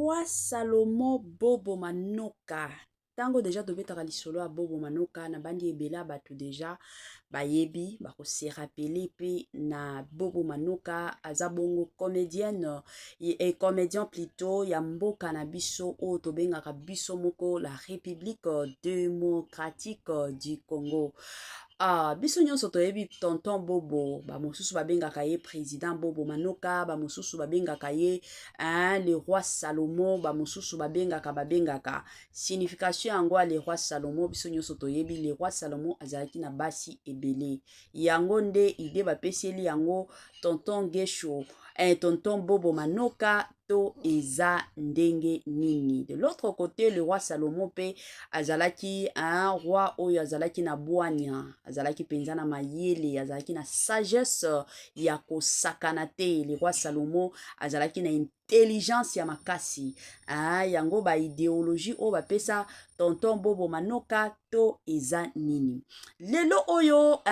roi Salomon Bobo Manoka. Tango déjà tobetaka lisolo ya Bobo Manoka na bandi ebela bato déjà bayebi bako se rappeler pe na Bobo Manoka aza bongo comédienne et comédien plutôt ya mboka na biso o tobengaka biso moko la République démocratique du Congo. Biso nyonso toyebi tonton Bobo, ba mosusu babengaka ye président Bobo Manoka, ba mosusu babengaka ye le roi Salomon, ba mosusu babengaka. Signification yango le roi Salomon, biso nyonso toyebi le roi Salomon azalaki na basi ebele. Yango nde ide bapeseli yango tonton Gesho, tonton Bobo Manoka to eza ndenge nini. De l'autre côté, le roi Salomon pe azalaki un roi oyo azalaki na bwanya, azalaki penza na mayele, azalaki na sagesse ya kosakana te. Le roi Salomon azalaki na intelligence ya makasi. Yango ba idéologie o ba pesa tonton Bobo Manoka to eza nini. Lelo oyo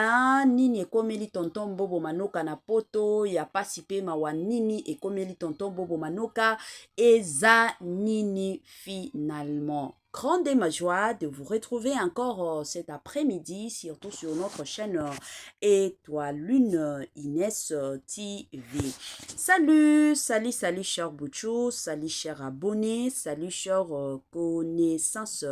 nini ekomeli tonton Bobo Manoka na poto ya pasi pe mawa nini ekomeli tonton Bobo Manoka eza nini finalement. Grande est ma joie de vous retrouver encore cet après-midi, surtout sur notre chaîne Étoile Lune Inès TV. Salut, salut, salut, chers Bouchou, salut, chers abonnés, salut, chers connaissances,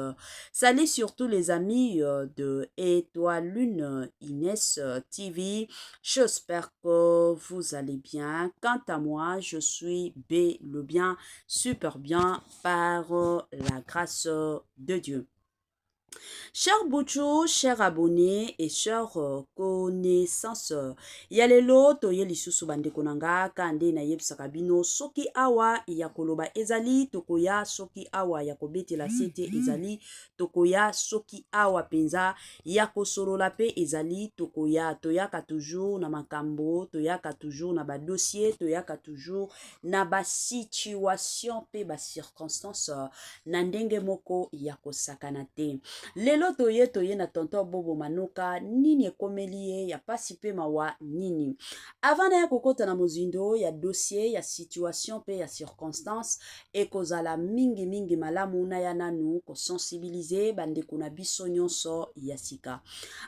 salut surtout les amis de Étoile Lune Inès TV. J'espère que vous allez bien. Quant à moi, je suis le bien, super bien, par la grâce de Dieu. Chers Bouchou, chers abonnés et chers connaissances, yalelo toye lisusu bandeko nanga kande na yebisaka bino soki awa ya koloba ezali tokoya soki awa ya kobetela sete ezali tokoya soki awa penza ya kosolola pe ezali tokoya toyaka toujours na makambo toyaka toujours na ba dossier toyaka toujours na ba situation pe ba circonstance na ndenge moko ya kosakana te. Lelo toye na tonton Bobo Manoka nini ekomeli ye ya pasi pe mawa nini. Avant na ya kokota na mozindo ya dossier ya situation pe ya circonstance ekozala mingi malamu na ya nanu ko sensibiliser bandeko na biso nyonso ya sika.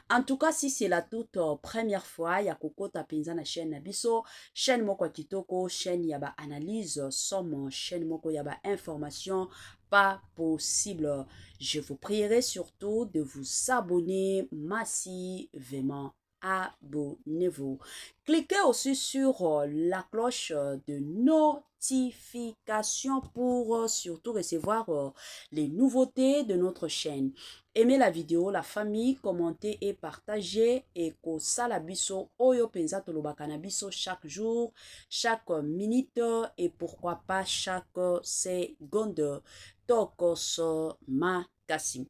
En tout cas, si c'est la toute première fois ya kokota penza na chaîne na biso, chaîne moko ya kitoko, chaîne ya ba analyse somme, chaîne moko ya ba information pas possible. Je vous prierai surtout de vous abonner massivement. Abonnez-vous. Cliquez aussi sur la cloche de notification pour surtout recevoir les nouveautés de notre chaîne. Aimez la vidéo, la famille, commentez et partagez et ko sala biso oyo penza tolobaka na biso chaque jour, chaque minute et pourquoi pas chaque seconde. Tokoso makasi.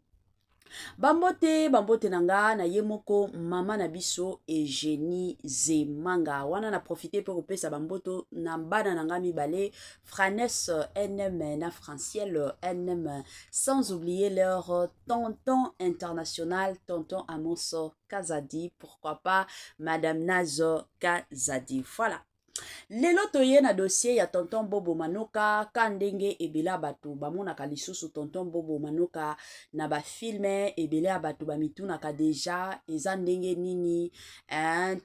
Bambote nanga na yemoko mama na biso Eugénie Zemanga. Wana na profiter pour kopesa bamboto na bana nanga mibale Franes NM na Franciel NM, sans oublier leur tonton international, tonton Amoso Kazadi, pourquoi pas Madame Nazo Kazadi. Voilà. Lelo toye na dossier ya tonton Bobo Manoka kandenge ebela batu bamonaka lisusu tonton Bobo Manoka na ba filme ebela batu bamitunaka deja eza ndenge nini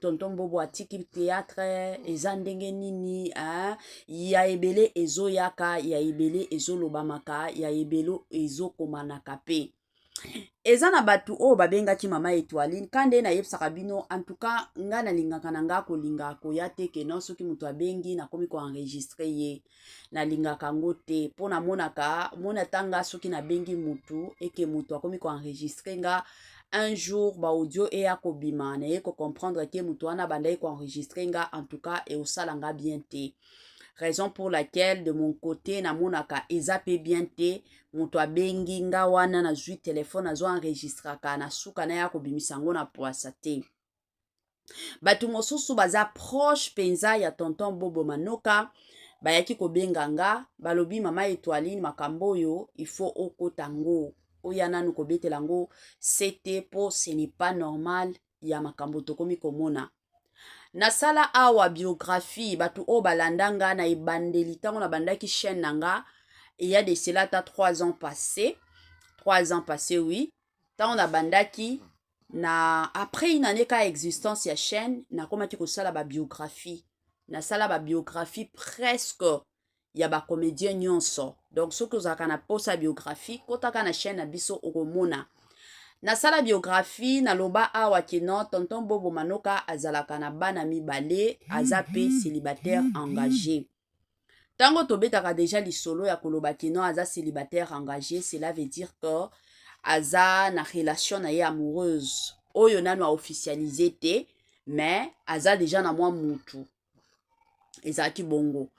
tonton Bobo atiki théâtre eza ndenge nini ya ebele ezoyaka ya ebele ezolobamaka ya ebelo ezokomanaka pe. Eza na batu o babengaki mama Étoile kande na yebisaka bino en tout cas nga na lingaka na nga kolinga koya te ke non soki mutu abengi na komi ko enregistrer ye na lingaka ngo te pona mona tanga soki na bengi mutu eke mutu akomi ko enregistrer nga un jour ba audio e ya kobima na ye ko comprendre ke mutu wana banda ye ko enregistrer nga en tout cas e osala nga bien te. Raison pour laquelle de mon côté na monaka ezape bien te mutu abengi nga wana na zwi telefone azo enregistraka na suka na ya kobimisa ngo na poasa te. Batu mosusu baza proche penza ya tonton Bobo Manoka bayaki kobenga nga balobi mama Étoile makambo oyo il faut okota ngo oya nanu kobetela ngo c'était po ce n'est pas normal ya makambo tokomi komona. Nasala awa biographie batu o balandanga na ebandeli tango na bandaki chaîne nanga il y a de cela 3 ans passés. 3 ans passés, oui. Tant on a bandaki, après une année ka existence ya chaîne, na komati ko sala ba biographie. Na sala ba biographie presque ya ba comédien nyonso. Donc ce que vous avez na posa biographie, kota ka na chaîne na biso okomona. Na sala biographie na loba awa kino tonton Bobo Manoka azalaka na bana mibale, aza pe célibataire engagé. Tango tobetaka déjà lisolo ya koloba kino aza célibataire engagé, cela veut dire que aza na relation na ye amoureuse. Oyo nano a officialisé te, mais aza déjà na mwa mutu. Ezaki bongo.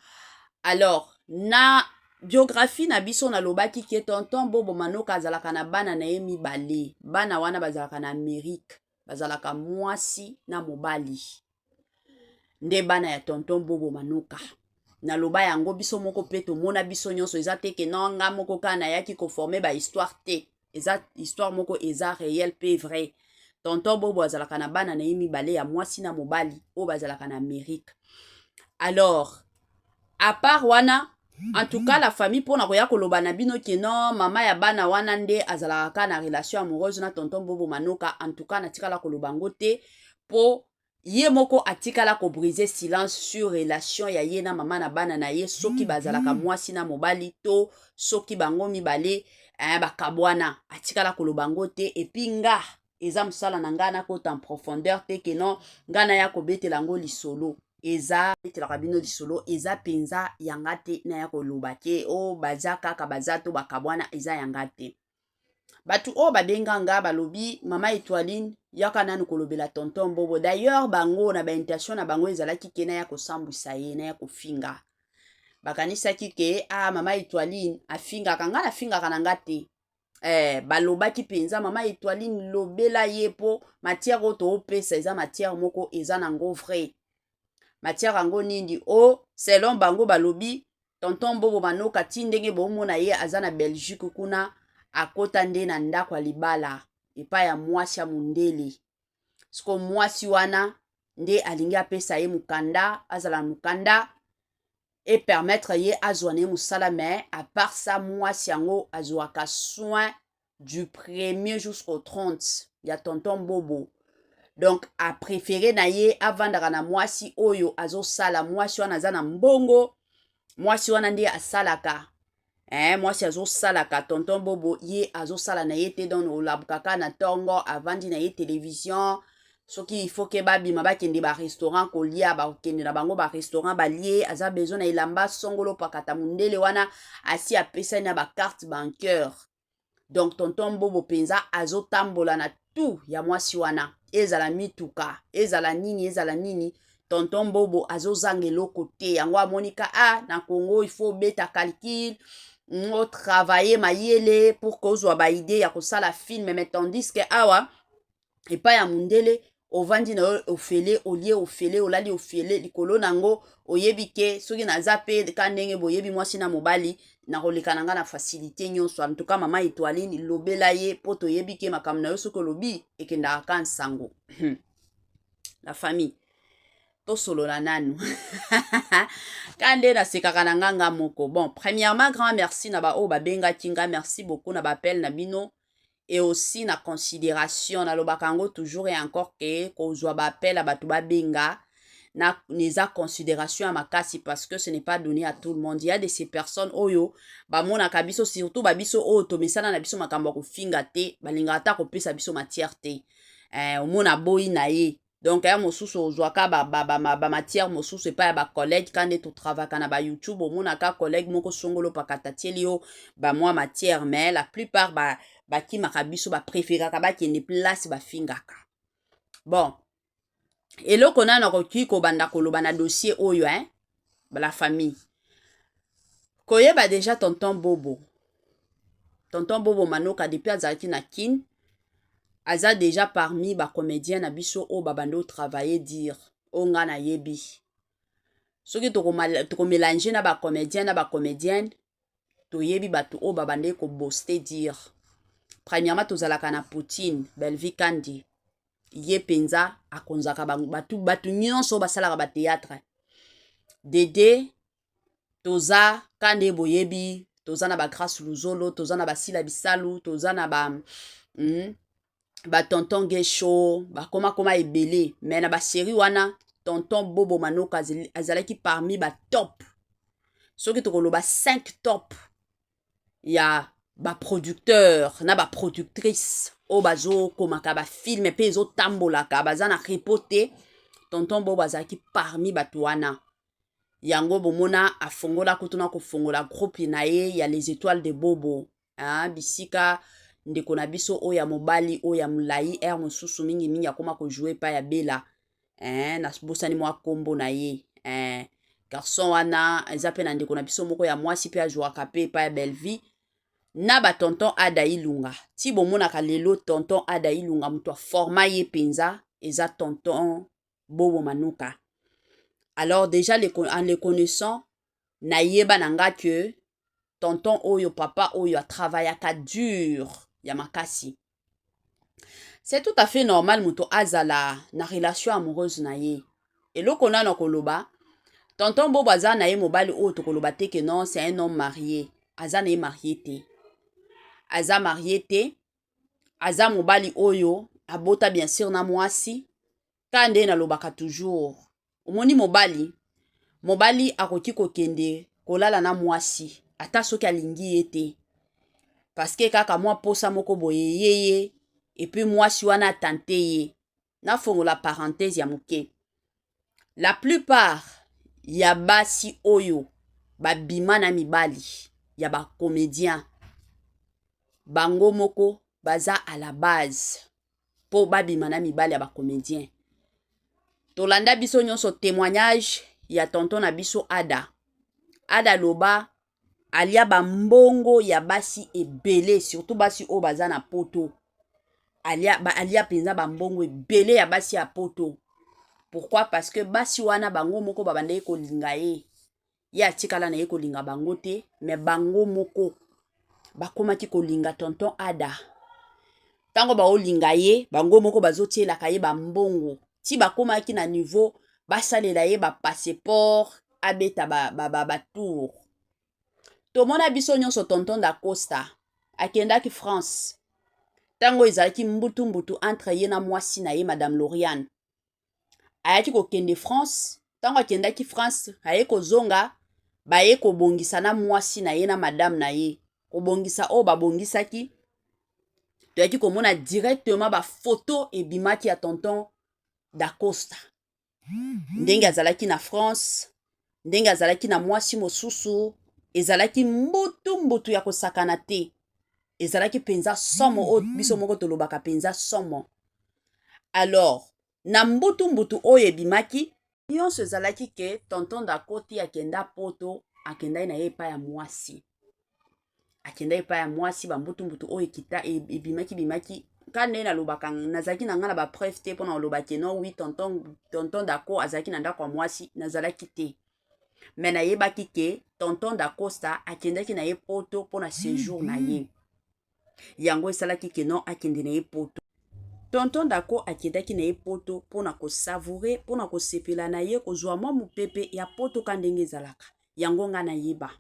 Alors, na biographie na biso na lobaki ke tonton Bobo Manoka azalaka na bana na ye mibale. Bana wana bazalaka na Amérique. Bazalaka mwasi na mobali. Nde bana ya tonton Bobo Manoka. Na loba yango biso moko pe tomona biso nyonso eza te ke non nga moko kana yaki conformer ba histoire te. Eza histoire moko eza réel pe vrai. Tonton Bobo azalaka na bana na ye mibale ya mwasi na mobali o bazalaka na Amérique. Alors, à part wana, en tout cas la famille pour na koya koloba na bino ke non mama ya bana wana nde azalaka na relation amoureuse na tonton Bobo Manoka, en tout cas na tikala koloba ngo te po ye moko atikala ko briser silence sur relation ya ye na mama na bana na ye soki bazalaka mwasi na mobali to soki bango mibale bakabwana atikala koloba ngo te. Et puis nga eza mosala na nga na kota en profondeur te ke non nga na ya kobetela ngo lisolo eza betelaka bino lisolo eza penza yanga te na ya koloba ke o baza kaka baza to bakabwana eza yanga te. Batu o babenga nga balobi mama Étoiline yaka nanu kolobela tonton Bobo. D'ailleurs bango na baintention na bango ezalaki ke na ya kosambwisa ye na ya kofinga. Bakanisaki ke mama Étoiline afingaka nga nafingaka na nga te. Balobaki penza mama Étoiline lobela ye po matière oto opesa eza matière moko eza nango vrai. Matière ango nindi o selon bango balobi tonton Bobo Manoka ti ndenge bomona ye aza na Belgique kuna akota nde na ndako ya libala epai ya mwasi ya mundele. Siko mwasi wana nde alingi apesa ye mukanda azala mukanda et permettre ye azwa ne musala, mais à part ça mwasi yango azwaka soin du 1er jusqu'au 30 ya tonton Bobo. Donc a préféré na ye avandaka na mwasi oyo azosala mwasi wana aza na mbongo mwasi wana nde asalaka mwasi azosalaka tonton Bobo ye azosala na ye te don olabukaka na tongo avandi na ye télévision soki il faut ke babima bakende ba restaurant kolia bakende na bango ba restaurant balie aza besoin na elamba songolo pakata mundele wana asi apesa na ba carte bancaire. Donc tonton Bobo penza azotambola na tout ya mwasi wana ezala mituka ezala nini tonton Bobo azozanga eloko te yango amonika na Congo il faut beta calcul o travailler mayele pour kozwa ba idée ya kosala film, mais tandis que awa epa ya mundele ovandi na ofele olie ofele olali ofele likolo nango oyebi ke soki naza pe ka ndenge boyebi mwasi na mobali na koleka nanga na facilité nyonso. En tout cas mama Étoiline lobela ye po toyebi ke makambo na yo soki olobi ekendaka ka nsango. La famille tosolola nanu kande nasekaka na nganga moko. Bon, premièrement grand merci na ba o babengaki nga, merci beaucoup na bapel na bino et aussi na considération na lobakango toujours et encore ke kozwa bapel a batu babenga na neza considération à makasi parce que ce n'est pas donné à tout le monde. Il y a de ces personnes oyo bamonaka biso surtout babiso oyo tomesana na biso makambo kofinga te balingaka ata kopesa biso matière te omona boyi na ye. Donc ya mosusu ozwaka ba matière mosusu epa ya ba collègue kande to travaka na ba YouTube omonaka collègue moko songolo pakata tieli yo ba mwa matière, mais la plupart bakimaka biso bapréféraka bakende place bafingaka. Bon, eloko nano koki kobanda koloba na dossier oyo la famille koyeba déjà tonton Bobo Manoka depuis azalaki na kin aza déjà parmi ba comédien na biso o babando travailler dire o nga na yebi soki toko mélanger na ba comédien na ba comédienne toyebi batu o babande ko boster dire. Premièrement tozalaka na Poutine Belvi Kandi ye penza akonzaka batu nyonso basalaka ba théâtre Dede toza kande boyebi toza na ba Grâce Luzolo, toza na ba Sila Bisalu, toza na ba tonton Gesho, ba koma ebele. Mais na ba série wana, tonton Bobo Manoka azalaki parmi ba top. Soki tokoloba 5 top ya ba producteur na ba productrice o bazo komaka ba film pe ezo tambolaka baza na repote. Tonton Bobo azalaki parmi bato wana. Yango bomona afongola kutuna kofongola groupe na ye ya les étoiles de Bobo. Bisika ndeko na biso o ya mobali o ya mulai mosusu mingi akoma ko jouer pa ya Bela. Na bosani mwa kombo na ye. Garçon wana eza pe na ndeko na biso moko ya mwasi pe ajouaka pe pa ya Belleville. Na ba tonton Ada Ilunga. Ti bomonaka lelo tonton Ada Ilunga muto a forma ye penza eza tonton Bobo Manoka. Alors déjà en les connaissant, na yeba nanga que tonton oyo papa oyo a travaillé à dur ya makasi. C'est tout à fait normal muto azala na relation amoureuse na ye. Et lo kona na koloba, tonton Bobo aza na ye mobali oyo to koloba te que non, c'est un homme marié. Aza na ye marié te. Aza marié te. Aza mobali oyo abota bien sûr na mwasi. Kande na lobaka toujours. Omoni mobali akoki kokende kolala na mwasi ata soki alingi ye te parce que kaka mwa posa moko boye yeye et puis mwasi wana tante ye. Na fongola parenthèse ya moke. La plupart ya basi oyo babima na mibali ya ba comédien bango moko baza à la base po babima na mibali ya ba comédien. Tolanda biso nyonso témoignage ya tonton na biso Ada. Ada loba alia bambongo ya basi ebele, surtout basi o baza na poto. Alia penza bambongo ebele ya basi ya poto. Pourquoi? Parce que basi wana bango moko babandaki kolinga ye. Ye atikala na ye kolinga bango te, mais bango moko bakomaki kolinga tonton Ada. Tango baolinga ye, bango moko bazotielaka ye bambongo. Ti bakomaki na niveau basalela ye ba passeport abeta ba tour. Tomona biso nyonso tonton da Costa akendaki France. Tango ezalaki mbutu entre ye na mwasi na ye madame Lauriane. Ayaki kokende France. Tango akendaki France aye kozonga baye kobongisa na mwasi na ye na madame na ye. Kobongisa o babongisaki. Toyaki komona directement ba photo ebimaki ya tonton da Costa. Ndenge azalaki na France, ndenge azalaki na mwasi mosusu, ezalaki mbutu ya kosakana te. Ezalaki penza somo o biso moko tolobaka penza somo. Alors, na mbutu oyo ebimaki, nyonso ezalaki ke tonton da Koti akenda poto, akenda na ye pa ya mwasi. Akenda pa ya mwasi ba mbutu oyo kita ebimaki. Kande na lobaka nazaki na nga na ba preuve te pona lobaki non oui tonton Dako azaki na ndako mwasi nazalaki te. Mais na yebaki ke tonton Dacosta akendaki na ye poto pona séjour na ye. Yango esalaki ke non akende na ye poto. Tonton Dako akendaki na ye poto pona ko savourer, pona ko sepela na ye kozwa mwa mupepe ya poto kandenge ezalaka. Yango nga na yeba.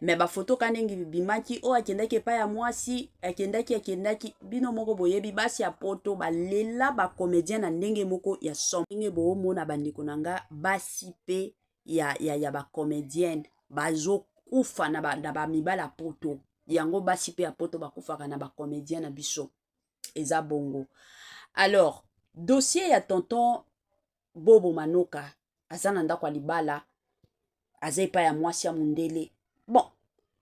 Mais ba photo kandengi bimaki o akendaki pa ya mwasi akendaki bino moko boyebi basi ya poto balela ba comédien na ndenge moko ya som ndenge bo mona bandeko nanga basi pe ya ba comédienne bazo kufa na ba mibala poto yango basi pe ya poto bakufaka na ba comédien na biso eza bongo. Alors dossier ya tonton Bobo Manoka azana ndako ya libala azai pa ya mwasi ya mundele. Bon,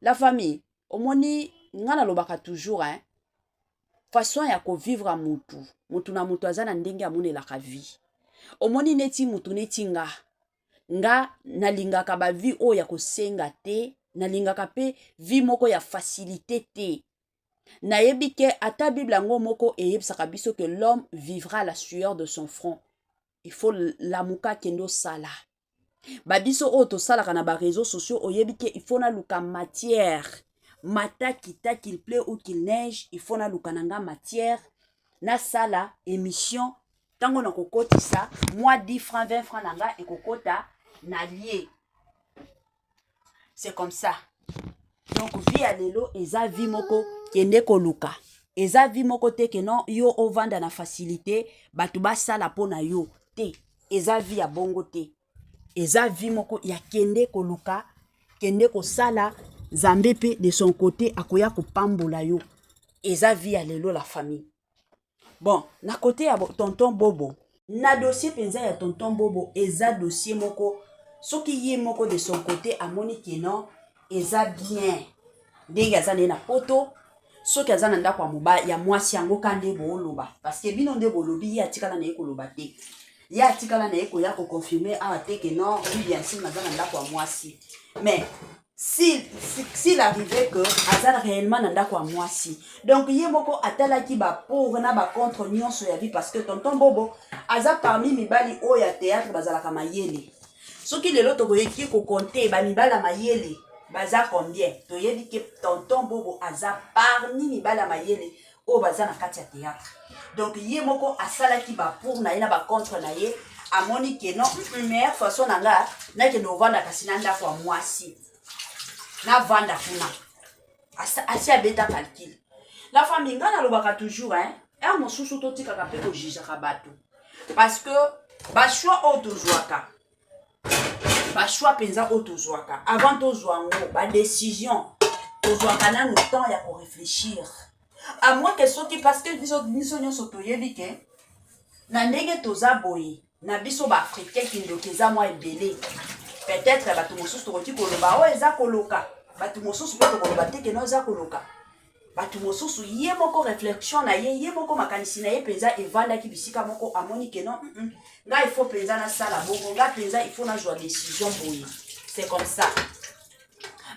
la famille, omoni ngana lobaka toujours façon ya ko vivre a mutu. Mutu na mutu azana ndenge amonelaka vie. Omoni neti mutu neti nga nalingaka ba vie o ya kosenga te, nalingaka pe vie moko ya facilité te. Nayebi ke ata Bible ngo moko eyebisaka biso que l'homme vivra la sueur de son front. Il faut lamuka kendo sala. Babiso o to salaka na ba réseaux sociaux oyebi ke il faut na luka matière mata kita qu'il pleut ou qu'il neige il faut na luka nanga matière na sala émission tango na kokotisa moi 10 francs 20 francs nanga ekokota na lié. C'est comme ça. Donc vie ya lelo eza vie moko kende koluka. Eza vie moko te ke non yo ovanda na facilité batu basala pona yo te. Eza vie ya bongo te. Eza vie moko ya kende koluka, kende kosala Nzambe pe de son côté akoya kopambola yo. Eza vie ya lelo la famille. Bon, na côté ya tonton Bobo, na dossier penza ya tonton Bobo, eza dossier moko, soki ye moko de son côté amoni ke non, eza bien. Ndenge aza na poto, soki aza na ndako ya mobali ya mwasi yango kande boloba, parce que bino nde bolobi ye atikala na ye koloba te. Ye atikala na ye koya ko confirmer awa te ke non, oui bien sûr aza na ndako ya mwasi. Mais s'il arrivait que aza réellement na ndako ya mwasi, donc ye moko atalaki ba pour na ba contre nyonso ya vie, parce que tonton Bobo aza parmi mibali oyo ya théâtre bazalaka mayele. Soki lelo tokoyeki ko compter ba mibala mayele baza combien, toyebi ke tonton Bobo aza parmi mibala mayele oyo baza na kati ya théâtre. Donc ye moko asalaki ba pour na ye na ba contre na ye, amoni ke non meilleure façon na nga na ke no vanda kasi na ndako ya mwasi na vanda kuna asi abeta calcul. La famille nga nalobaka toujours un mosusu totikaka mpe kojijaka bato, parce que bashwa oyo tozwaka, bashwa penza oyo tozwaka avant tozwa ngo badécision tozwaka nanu temps ya koréfléchir, à moins que soki, parce que biso nyonso toyebi ke na ndenge toza boye na biso baafricain kindoki eza mwa ebele. Peut-être bato mosusu tokoki koloba oyo eza koloka, bato mosusu mpe tokoloba te ke no eza koloka. Bato mosusu ye moko réflexion na ye moko makanisi na ye penza evandaki bisika moko amoni ke non nga il faut penza na sala bongo, nga penza il faut na jwa décision boye. C'est comme ça.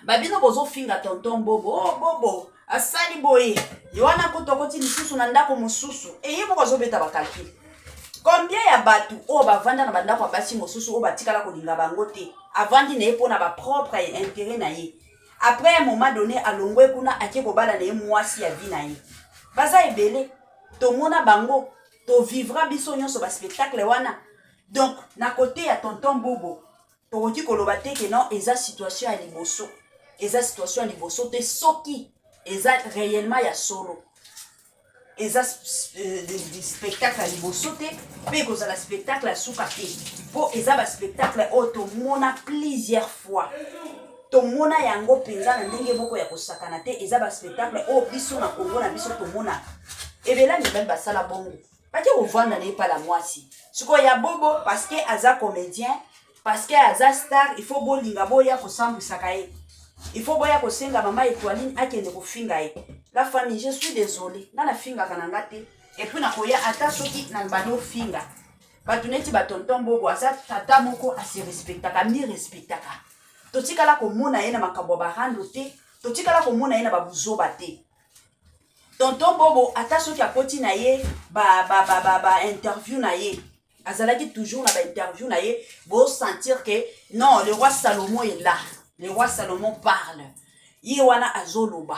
Babino bozo finga tonton Bobo, oh Bobo asali boye yowana kotokoti lisusu na ndako mosusu ye moko azobeta bakalkule. Combien ya batu o bavanda na bandako basi mosusu o batikala kolinga bango te avandi na ye pona ba propre intérêt na ye. Après un moment donné alongwe kuna ake kobala na ye mwasi ya vie na ye. Baza ebele to mona bango to vivra biso nyonso ba spectacle wana. Donc na côté ya tonton Bobo tokoki koloba te ke non eza situation ya liboso. Eza situation ya liboso te soki eza réellement ya solo. Eza spectacle à liboso te pe kozala spectacle à suka te. Po eza ba spectacle o to mona plusieurs fois. To mona yango penza na ndenge moko ya kosakana te, eza ba spectacle o biso na Congo na biso to mona. Ebela ni même basala bongo. Paki ovanda na epa la mwasi. Siko ya Bobo parce que aza comédien, parce que aza star, il faut bolinga boya kosambwisaka ye. Il faut boya kosenga mama Étoiline akende kofinga ye. La famille, je suis désolée. Dans la finga kananga te. Et puis na koya ata soki na bano finga. Batuneti batonton Bobo asa tata moko asi respectaka, mi respectaka. Totikala komona ye na makambo barando te, totikala komona ye na babuzoba te. Tonton Bobo ata soki akoti na ye ba interview na ye. Azalaki toujours na ba interview na ye, bo sentir que non, le roi Salomon est là. Le roi Salomon parle. Ye wana azoloba.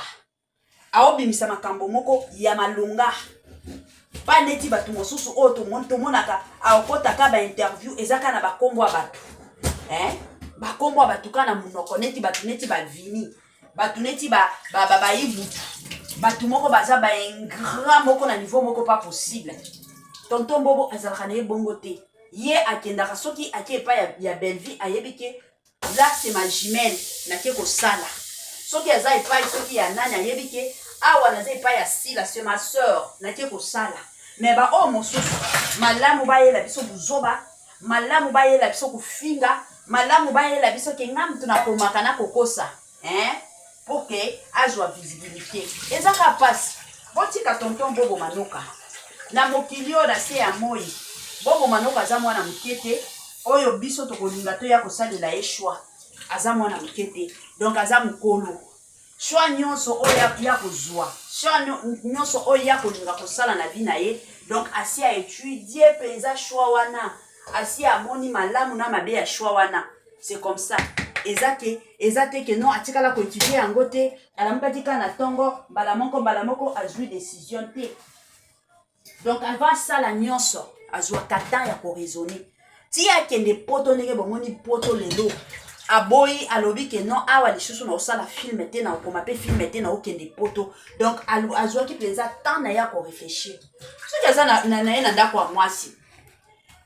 Aobimisa makambo moko ya malonga. Pas neti batu mosusu o to monaka aokotaka ba interview ezaka na bakombo batu. Bakombo batu kana munoko neti batu neti ba vini. Batu neti ba ibutu. Batu moko baza ba ingrat moko na niveau moko pas possible. Tonton Bobo azalaka na ye bongo te. Ye akendaka soki ake pa ya belle vie ayebike là c'est ma jumelle na ke ko sala. Soki aza epai soki ya nani ayebike awa na zai pa ya sila c'est ma sœur na ke ko sala. Mais ba o mosusu malamu ba yela biso buzoba, malamu ba yela biso kufinga, malamu ba yela biso ke ngam tunakomaka na kokosa, pour que ajwa visibilité. Ezaka passe. Botika tonton Bobo Manoka. Na mokilio na se ya moi. Bobo Manoka aza mwana mukete oyo biso tokolinga to ya kosalela ye choix. Aza mwana mukete. Donc aza mukolo. Choix nyonso oyo ya kozwa. Choix nyonso oyo ya kolinga kosala na vie na ye. Donc asi a étudier penza choix wana. Asi a moni malamu na mabe ya choix wana. C'est comme ça. Ezate que non atikala ko étudier yango te, alampatika na tongo mbala moko azui décision te. Donc avant ça la nyonso azwa kata ya ko raisonner. Ti akende poto ndenge bomoni poto lelo. aboyi alobi ke non awa lisusu na osala film te na okoma pe film te na okende poto donc azwaki mpenza temps na ye akoreflechir soki aza na ye na ndako ya mwasi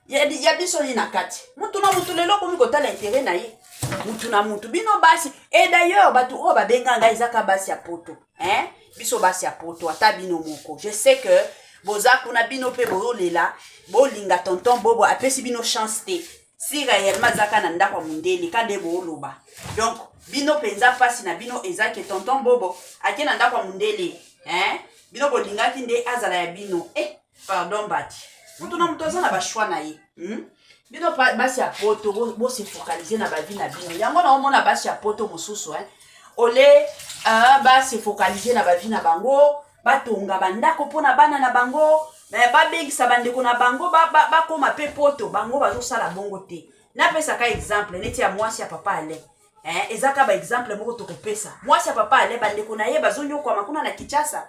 ya biso ye na kati mutu na mutu lelo okomi kotala intere na ye mutu na mutu bino basi et d'ailleurs bato oyo babenga ngai ezaka basi ya poto biso basi ya poto ata bino moko je sais que boza kuna bino mpe boyolela bolinga tonton bobo apesi bino chance te si réellement azaka na ndako ya mondele kande booloba donc bino mpenza mpasi na bino ezaki tonton bobo ake na ndako ya mondele bino bolingaki nde azala ya bino pardon bati mutu na mutu aza na bashwa na ye bino basi ya poto bose focaliser na bavi na bino yango na omona basi ya poto mosusu ole base focaliser na bavi na bango batonga bandako mpona bana na bango babengisa bandeko na bango bakoma pe poto bango bazosala bongo te napesaka exemple neti ya mwasi ya papa ale ezaka ba exemple moko tokopesa mwasi ya papa ale bandeko na ye bazonyokwama kuna na Kinshasa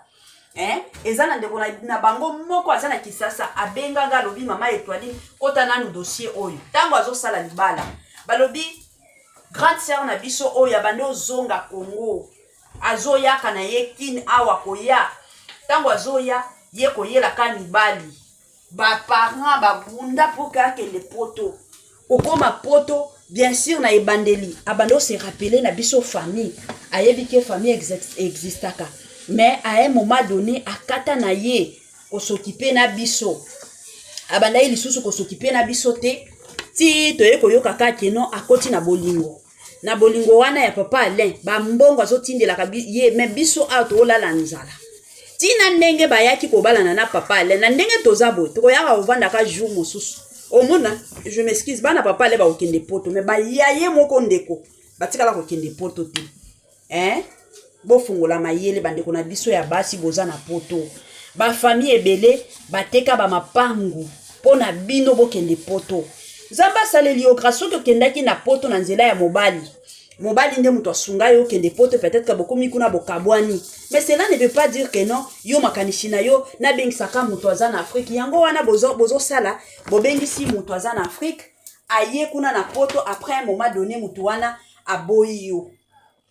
eza na ndeko na bango moko aza na Kinshasa abenganga alobi mama Etoiline kota nanu dossier oyo ntango azosala libala balobi grande sœur na biso oyo abandi ozonga Congo azoyaka na ye kini awa koya ntango azoya ye koyelaka mibali baparent babunda mpo kakende poto okoma poto bien sûr na ebandeli abandi ose rappeler na biso famille ayebi ke famille existaka mais à un moment donné akata na ye kosokipe na biso abanda ye lisusu kosokipe na biso te ti toye koyoka kaka no akoti na bolingo wana ya papa Alain bambongo azotindelaka ye mais biso awa toolala nzala tina ndenge bayaki kobalana na papa Alain na ndenge toza boye tokoyaka kovandaka jour mosusu omona je m'excuse bana papa Alain bakokende poto mais baya ye moko ndeko batikala kokende poto te bofungola mayele bandeko na biso ya basi boza na poto bafamille ebele bateka bamapangu mpona bino bokende poto nzambe asaleli yo grâce soki okendaki na poto na nzela ya mobali nde moto asunga yo okende poto peut-être que bokomi kuna bokabwani mais cela ne veut pas dire que non yo makanisi na yo nabengisaka moto aza na Afrique yango wana bozosala bobengisi moto aza na Afrique aye kuna na poto après un moment donné moto wana aboyi yo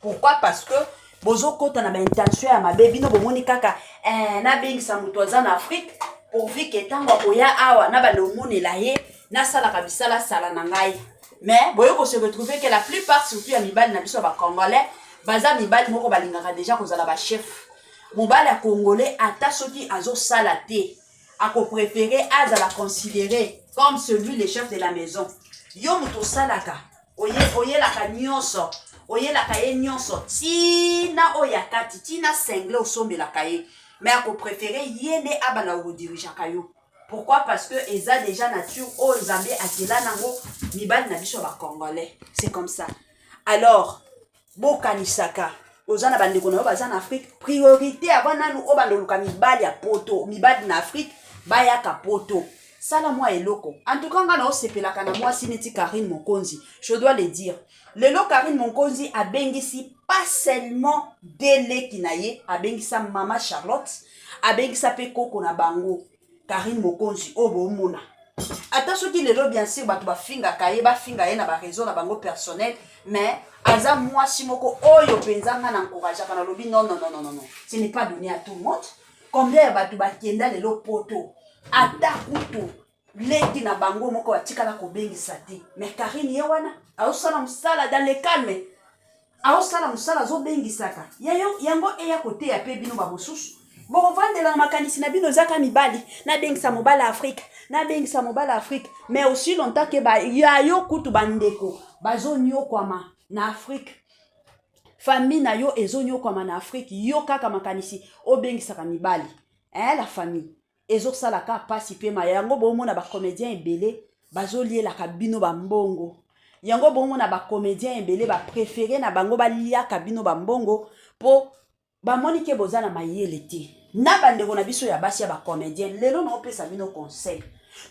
pourquoi parce que bozokota na intention ya mabe bino bomoni kaka nabengisa moto aza na Afrique pourvu que ntango akoya awa na balomonela ye nasalaka bisala sala na ngai mais boyoko se retrouver que la plupart surtout ya mibali na biso ba congolais baza mibali moko balingaka déjà kozala ba chef mobali ya congolais ata soki azosala te ako préférer azala considéré comme celui le chef de la maison yo moto salaka oyelaka nyonso oyelaka ye nyonso tina oya kati tina sengle osombelaka ye mais ako préférer ye nde abana kodirigeaka yo pourquoi parce que eza déjà nature o nzambe akela nango mibali na biso ba congolais c'est comme ça alors bokanisaka oza na bandeko na yo baza na Afrique priorité avant nanu o bandoluka mibali ya poto mibali na Afrique bayaka poto sala moi eloko en tout cas nga na osepelaka na mwasi neti Karine Mokonzi je dois le dire lelo Karine Mokonzi abengisi pas seulement deleki na ye abengisa mama Charlotte abengisa pe koko na bango Karine Mokonzi obomona ata soki lelo bien sûr bato bafingaka ye bafinga ye na baraison na bango personnel mais aza mwasi moko oyo penza nga na encourageaka na lobi non ce n'est pas donné à tout le monde combien ya bato bakenda lelo poto ata kutu leki na bango moko batikala kobengisa te mais Karine ye wana aosala mosala dans le calme aosala mosala azobengisaka yango eya koteya pe bino bamosusu bokovandela na makanisi na bino ezaka mibali nabengisa mobali ya Afrique mais aussi longtemps ke ya yo kutu bandeko bazonyokwama na Afrique famille na yo ezonyokwama na Afrique yo kaka makanisi obengisaka mibali la famille ezosalaka pasi pe ma yango bomona ba comédien ebele bazolielaka bino bambongo yango bomona ba comédien ebele ba préféré na bango baliaka bino bambongo po bamoni ke bozana mayele te na bandeko na biso ya basi ya ba comédien lelo na opesa bino conseil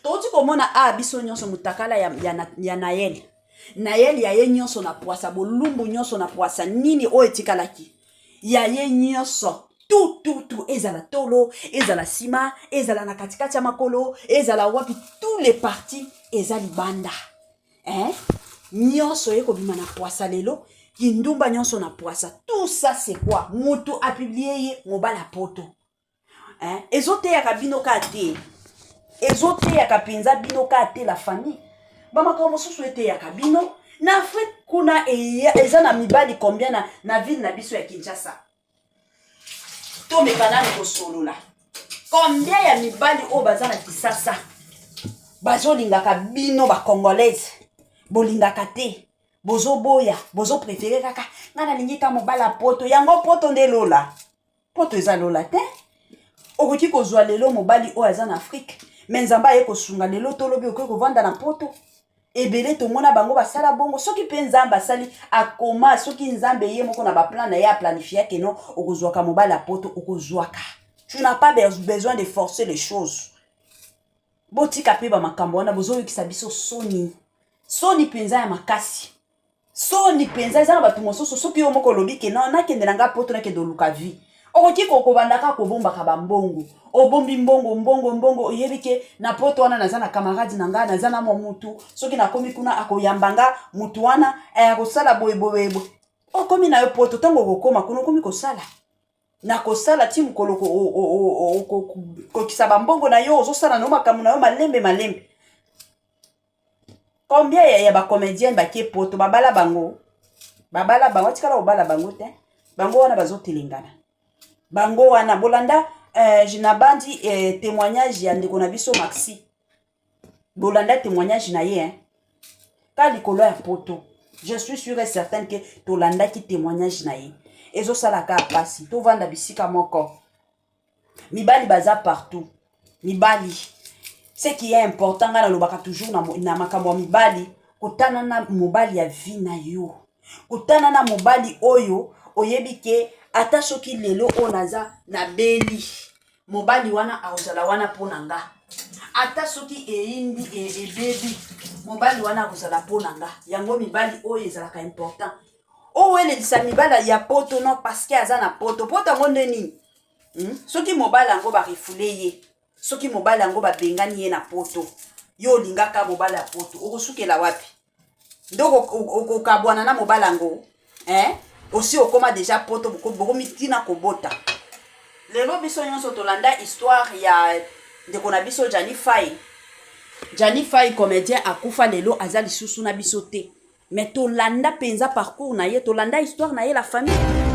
toti komona biso nyonso mutakala ya Nayel ya ye nyonso na poasa bolumbu nyonso na poasa nini o etikalaki ya ye nyonso tout ezala tolo ezala sima ezala na katikati ya makolo ezala wapi tous les parties ezali banda nyonso ye kobima na poisa lelo kindumba nyonso na poisa. Tout ça c'est quoi? Moto a publié mobala poto. Hein? Ezoteyaka bino ka te. Ezoteyaka penza bino ka te la famille. Bamaka mosusu eteyaka bino. Na Afrique kuna eza na mibali combien na ville na biso ya Kinshasa. To mekanani ko solola. Combien ya mibali o baza na Kisasa. Bazo lingaka bino ba congolaise. Bolingaka te. Bozo boya, bozo préféré kaka. Ngana lingika mobala poto, yango poto nde lola. Poto eza lola te. Okoki kozwa lelo mobali o aza na Afrique. Menzamba ye kosunga lelo tolobi okoki kovanda na poto. Ebele to mona bango basala bongo. Soki pe nzamba sali akoma, soki nzambe ye moko na ba plan na ye a planifier que non okozwaka mobala poto okozwaka. Tu n'as pas besoin de forcer les choses. Botika pe ba makambo wana bozo yokisa biso soni. Soni penza ya makasi. Soni penza eza na bato mosusu soki yo moko lobi ke non nakende nanga poto nakende luka vie. Okoki kokobandaka kobombaka bambongo. Obombi mbongo oyebi ke na poto wana naza na camarade nanga naza na mutu soki nakomi kuna akoyambanga mutu wana akosala boye. Okomi na yo poto tango kokoma kuna okomi kosala. Na kosala ti mukolo kokisa bambongo na yo ozosala na makambo na yo malembe. Combien ya ba comédienne bakie poto babala bango tikala obala bango te bango wana bazotelengana bango wana bolanda jinabandi témoignage ya ndeko na biso Maxi bolanda témoignage na ye ka likolo ya poto je suis sûr et certain que tolanda ki témoignage na ye ezosala ka pasi to vanda bisika moko mibali baza partout mibali. Ce qui est important, ngana lobaka toujours na makambo mibali, kotana na mobali ya vie na yo. Kotana na mobali oyo, oyebi ke ata soki lelo onaza na beli. Mobali wana akozala wana ponanga. Ata soki eindi ebebi, mobali wana akozala ponanga. Yango mibali oyo ezalaka important. Owele disa mibali ya poto non parce que aza na poto. Poto ngonde nini? Soki mobali ango ba refule ye. Soki mobali yango babengani ye na poto yo lingaka mobali ya poto okosukela wapi ndoko okabwana na mobali yango aussi okoma déjà poto bokomitina kobota lelo biso nyonso tolanda histoire ya ndeko na biso Jani Fay comédien akufa lelo aza lisusu na biso te mais tolanda penza parcours na ye tolanda histoire na ye la famille